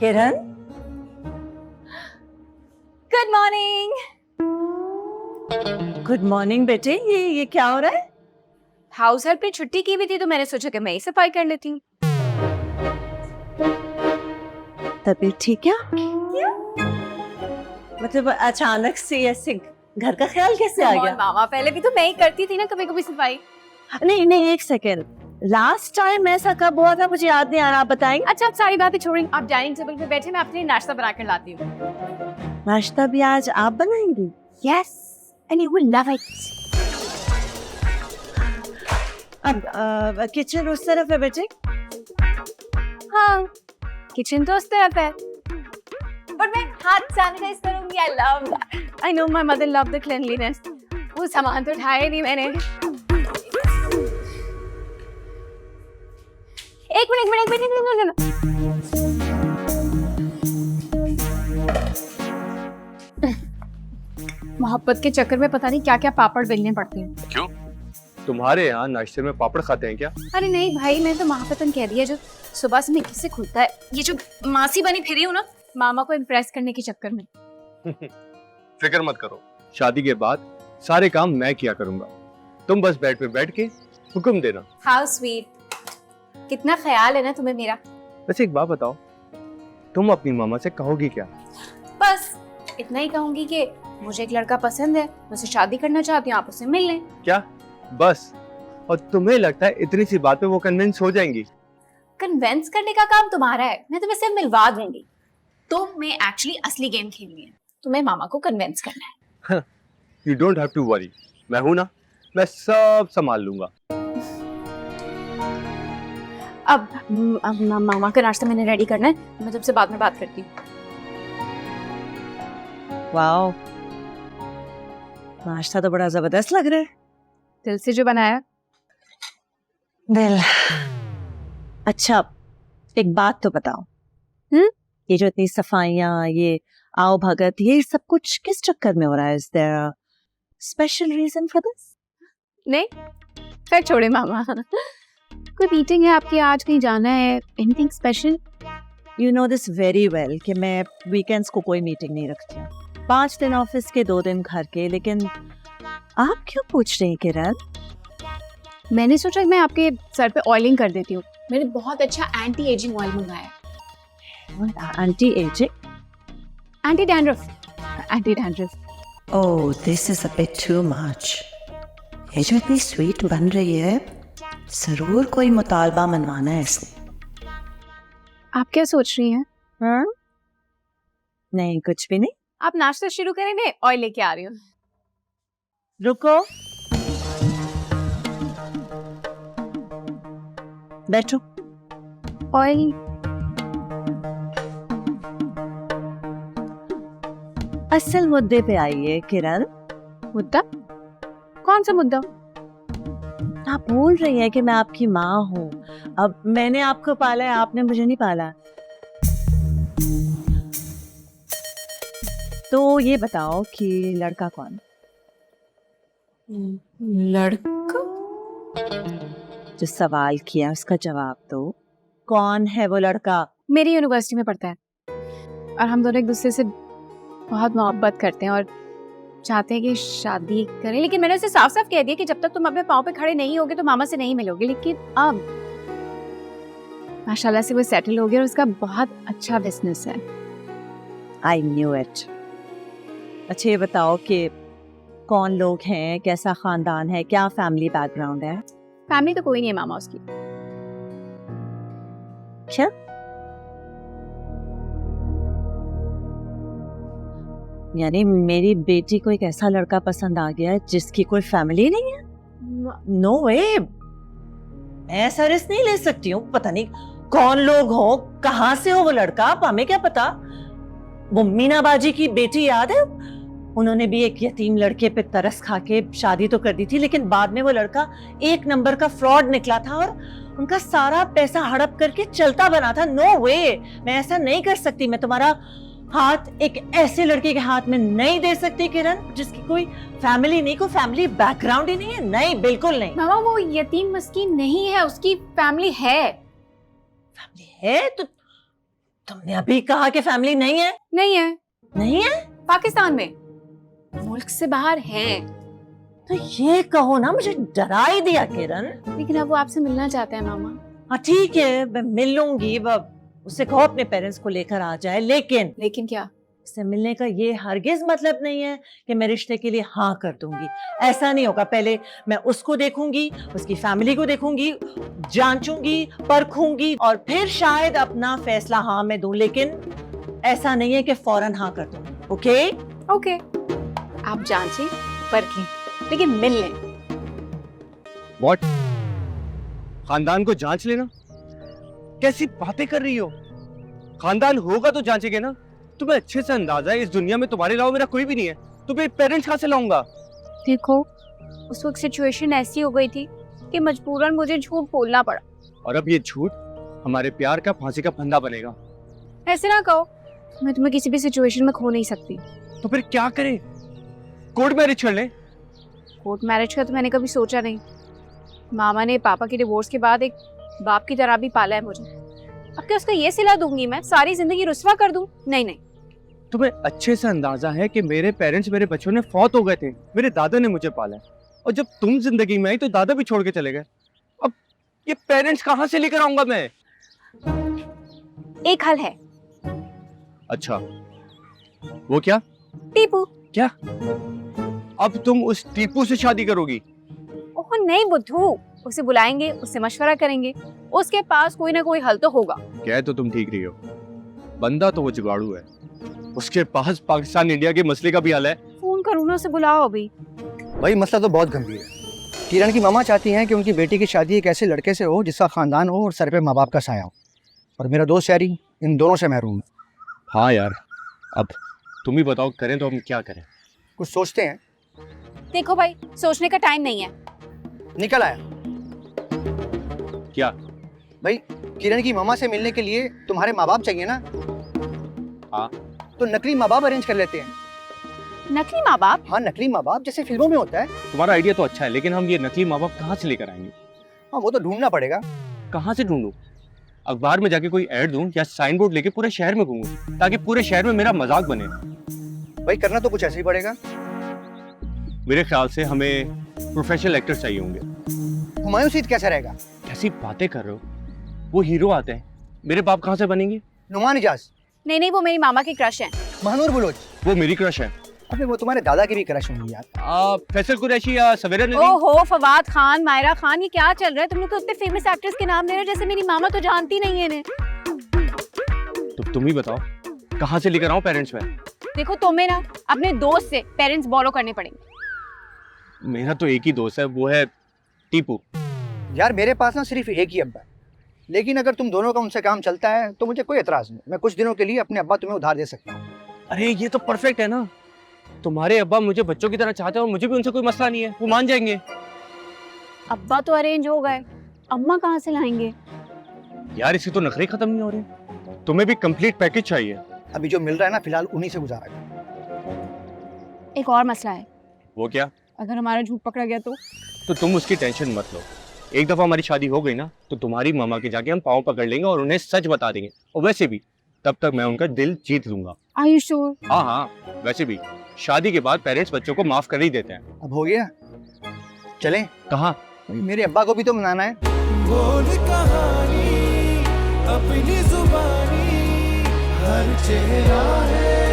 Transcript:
किरण, good morning. Good morning बेटे। ये क्या हो रहा है? हाउस हेल्प ने छुट्टी की भी थी तो मैंने सोचा कि मैं ही सफाई कर लेती हूँ। तबीयत ठीक है? मतलब अचानक से ऐसे घर का ख्याल कैसे आ गया? मामा, पहले भी तो मैं ही करती थी ना कभी कभी सफाई। नहीं नहीं, एक सेकेंड, लास्ट टाइम ऐसा कब हुआ था मुझे याद नहीं आ रहा, आप बताएंगे? अच्छा, आप सारी बातें छोड़ें, आप डाइनिंग टेबल पे बैठे, मैं अपने लिए नाश्ता बना कर लाती हूँ। नाश्ता भी आज आप बनाएंगी? Yes, and you will love it. अब किचन उस तरफ है बेटे? हाँ, किचन तो उस तरफ है, बट मैं हाथ सैनिटाइज करूंगी। I love that. I know my mother love the cleanliness. वो सामान तो उठाया नहीं मैंने। एक मिनट। मोहब्बत के चक्कर में पता नहीं क्या क्या पापड़ बेलने पड़ते हैं। क्यों? तुम्हारे यहाँ नाश्ते में पापड़ खाते हैं क्या? अरे नहीं भाई, मैं तो महापतन कह दिया जो सुबह से मिक्की से खुलता है। ये जो मासी बनी फिरी हूँ ना, मामा को इम्प्रेस करने के चक्कर में। फिक्र मत करो, शादी के बाद सारे काम मैं किया करूंगा, तुम बस बेड पे बैठ के हुक्म देना। हाउ स्वीट, कितना ख्याल है ना तुम्हें मेरा। वैसे एक बात बताओ, तुम अपनी मामा से कहोगी क्या? बस इतना ही कहूंगी कि मुझे एक लड़का पसंद है, मुझसे शादी करना चाहती हूँ, आप उससे मिल लें। क्या बस? और तुम्हें लगता है इतनी सी बात पे वो कन्विंस हो जाएंगी? कन्विंस करने का काम तुम्हारा है, मैं तुम्हें सिर्फ मिलवा दूंगी। तो मैं एक्चुअली असली गेम खेलनी है, तुम्हें मामा को कन्विंस करना है। You don't have to worry, मैं हूं ना, मैं सब संभाल लूंगा। अब मामा का नाश्ता मैंने रेडी करना है, मैं तुमसे बाद में बात करती हूँ। वाओ, नाश्ता तो बड़ा जबरदस्त लग रहा है। दिल से जो बनाया। दिल। अच्छा, एक बात तो बताओ, ये जो इतनी सफाइयाँ, ये आओ भगत, ये सब कुछ किस चक्कर में हो रहा है? Is there a special reason for this? नहीं, फिर छोड़े मामा। कोई मीटिंग है आपकी आज, कहीं जाना है? Anything special? You know this very well कि मैं वीकेंड्स को कोई मीटिंग नहीं रखती हूँ। 5 दिन ऑफिस के, 2 दिन घर के। लेकिन आप क्यों पूछ रहे हैं किरण? मैंने सोचा मैं आपके सर पे ऑयलिंग कर देती हूँ। मैंने बहुत अच्छा एंटी एजिंग ऑयल मंगाया है। Anti ageing? Anti dandruff. Anti dandruff. Oh, this is a bit too much. ये जो इतनी स्वीट बन रही है, जरूर कोई मुतालबा मनवाना है इसने। आप क्या सोच रही हैं? हाँ? नहीं, कुछ भी नहीं। आप नाश्ता शुरू करें, मैं ऑयल लेके आ रही हूँ। रुको, बैठो। ऑयल? असल मुद्दे पे आइए किरण। मुद्दा? कौन सा मुद्दा? आप बोल रही हैं कि मैं आपकी माँ हूँ। अब मैंने आपको पाला है, आपने मुझे नहीं पाला। तो ये बताओ कि लड़का कौन? लड़का? जो सवाल किया उसका जवाब दो। कौन है वो लड़का? मेरी यूनिवर्सिटी में पढ़ता है और हम दोनों एक दूसरे से बहुत मोहब्बत करते हैं और चाहते हैं कि शादी करें। लेकिन मैंने उसे साफ साफ कह दिया कि जब तक तुम अपने पाँव पे खड़े नहीं होगे तो मामा से नहीं मिलोगे। लेकिन अब माशाल्लाह से वो सेटल हो गया और उसका बहुत अच्छा बिजनेस है। I knew it. अच्छा ये बताओ कि कौन लोग हैं, कैसा खानदान है, क्या फैमिली बैकग्राउंड है? फैमिली तो कोई नहीं है मामा उसकी। क्या? यानी मेरी बेटी को एक ऐसा लड़का पसंद आ गया है जिसकी कोई फैमिली नहीं है? नो वे, मैं ऐसा रिस्क नहीं ले सकती हूँ। पता नहीं कौन लोग हो, कहाँ से हो वो लड़का, हमें क्या पता। वो मीना बाजी की बेटी याद है? उन्होंने भी एक यतीम लड़के पे तरस खा के शादी तो कर दी थी, लेकिन बाद में वो लड़का 1 नंबर का फ्रॉड निकला था और उनका सारा पैसा हड़प करके चलता बना था। नो वे, मैं ऐसा नहीं कर सकती। मैं तुम्हारा हाथ एक ऐसे लड़के के हाथ में नहीं दे सकती किरण, जिसकी कोई फैमिली नहीं, कोई फैमिली बैकग्राउंड ही नहीं है। नहीं, बिल्कुल नहीं। मामा वो यतीम मस्कीन नहीं है, उसकी फैमिली है। फैमिली है तुमने अभी कहा कि फैमिली नहीं है। नहीं है, नहीं है पाकिस्तान में, मुल्क से बाहर है। तो ये कहो ना, मुझे डरा ही दिया किरण। लेकिन अब वो आपसे मिलना चाहते हैं मामा। हाँ ठीक है, मैं मिल लूंगी। उससे कहो अपने पेरेंट्स को लेकर आ जाए, लेकिन लेकिन क्या? इससे मिलने का ये हरगिज मतलब नहीं है कि मैं रिश्ते के लिए हाँ कर दूंगी। ऐसा नहीं होगा। पहले मैं उसको देखूंगी, उसकी फैमिली को देखूंगी, जांचूंगी, परखूंगी और फिर शायद अपना फैसला हाँ में दूं। लेकिन ऐसा नहीं है कि फौरन हाँ कर दूं। ओके ओके, आप जांचें, परखें, लेकिन मिल लें। व्हाट? खानदान को जांच लेना? कैसी बातें कर रही हो? खानदान होगा तो जांचेंगे ना। तुम्हें अच्छे से अंदाजा है इस दुनिया में तुम्हारे अलावा मेरा कोई भी नहीं है। तुम्हें पेरेंट्स कहाँ से लाऊंगा? देखो, उस वक्त सिचुएशन ऐसी हो गई थी कि मजबूरन मुझे झूठ बोलना पड़ा। और अब ये झूठ हमारे प्यार का फांसी का फंदा बनेगा। ऐसे ना कहो, मैं तुम्हें किसी भी सिचुएशन में खो नहीं सकती। तो फिर क्या करें? कोर्ट मैरिज कर लें? कोर्ट मैरिज का तो मैंने कभी सोचा नहीं। मामा ने पापा के डिवोर्स के बाद एक बाप की तरह भी पाला है मुझे। अब क्या उसका ये सिला दूंगी मैं? सारी जिंदगी रुस्वा कर दूं? नहीं नहीं। तुम्हें अच्छे से अंदाजा है कि मेरे पेरेंट्स मेरे बच्चों ने फौत हो गए थे। मेरे दादा ने मुझे पाला है, और जब तुम जिंदगी में आई तो दादा भी छोड़ के चले गए। अब ये पेरेंट्स कहाँ से लेकर आऊंगा मैं? एक हल है। अच्छा, वो क्या? टीपू। क्या? अब तुम उस टीपू से शादी करोगी? ओह नहीं बुद्धू, उसे बुलाएंगे, उससे मशवरा करेंगे, उसके पास कोई ना कोई हल तो होगा। कह तो तुम ठीक रही हो, बंदा तो वो जुगाड़ू है। उसके पास पाकिस्तान इंडिया के मसले का भी हल है। फोन करूँ ना, उसे बुलाओ अभी। भाई मसला तो बहुत गंभीर है। किरण की मामा चाहती हैं कि उनकी बेटी की शादी एक ऐसे लड़के से हो जिसका खानदान हो और सर पे माँ बाप का साया हो, और मेरा दोस्त शहरी इन दोनों से महरूम है। हाँ यार, अब तुम ही बताओ, करें तो हम क्या करें? कुछ सोचते हैं। देखो भाई, सोचने का टाइम नहीं है। निकल आया। क्या? भाई किरण की मामा से मिलने के लिए तुम्हारे माँ बाप चाहिए ना? हाँ। तो नकली माँ बाप अरेंज कर लेते हैं। नकली माँ बाप? हाँ, नकली माँ बाप जैसे फिल्मों में होता है। तुम्हारा आइडिया तो अच्छा है, लेकिन हम ये नकली माँ बाप कहाँ से लेकर आएंगे? हाँ, वो तो ढूंढना पड़ेगा। कहाँ से ढूंढूं? अखबार में जाके कोई ऐड दूं या साइन बोर्ड लेके पूरे शहर में घूमूं, ताकि पूरे शहर में मेरा मजाक बने? भाई करना तो कुछ ऐसे ही पड़ेगा। मेरे ख्याल से हमें प्रोफेशनल एक्टर चाहिए होंगे। हुमायूं सीट कैसा रहेगा? कैसी बातें कर रहे हो? वो हीरो आते हैं, मेरे बाप कहाँ से बनेंगे? नुमान इजाज। नहीं नहीं, वो मेरी मामा की क्रश है। महनूर बुलोच। वो मेरी क्रश है। अबे वो तुम्हारे दादा की भी क्रश होंगी यार। फैसल कुरैशी या सवेरा नदीम। ओहो, फवाद खान, मायरा खान, ये क्या चल रहा है? तुम लोग तो इतने फेमस एक्टर्स के नाम ले रहे हो जैसे मेरी मामा तो जानती नहीं है इन्हें। तो तुम ही बताओ, कहाँ से लेकर आऊं पेरेंट्स में? देखो, तुम्हें ना अपने दोस्त से पेरेंट्स बोरो करने पड़ेंगे। मेरा तो एक ही दोस्त है, वो है टीपू। यार मेरे पास ना सिर्फ एक ही अब्बा है, लेकिन अगर तुम दोनों का उनसे काम चलता है तो मुझे कोई एतराज नहीं। मैं कुछ दिनों के लिए अपने अब्बा तुम्हें उधार दे सकता हूँ। अरे ये तो परफेक्ट है ना। तुम्हारे अब्बा मुझे बच्चों की तरह चाहते हैं और मुझे भी उनसे कोई मसला नहीं है, वो मान जाएंगे। अब्बा तो अरेंज हो गए, अम्मा कहाँ से लाएंगे? यार इससे तो नखरे खत्म नहीं हो रहे। तुम्हें भी कंप्लीट पैकेज चाहिए। अभी जो मिल रहा है ना, फिलहाल उन्हीं से गुजारा है। एक और मसला है। वो क्या? अगर हमारा झूठ पकड़ा गया तो तुम उसकी टेंशन मत लो। एक दफा हमारी शादी हो गई ना, तो तुम्हारी मामा के जाके हम पाँव पकड़ लेंगे और उन्हें सच बता देंगे। और वैसे भी तब तक मैं उनका दिल जीत लूंगा। Are you sure? हाँ हाँ, वैसे भी शादी के बाद पेरेंट्स बच्चों को माफ कर ही देते हैं। अब हो गया, चलें? कहाँ? मेरे अब्बा को भी तो मनाना है। बोल कहानी अपनी जुबानी, हर चेहरा है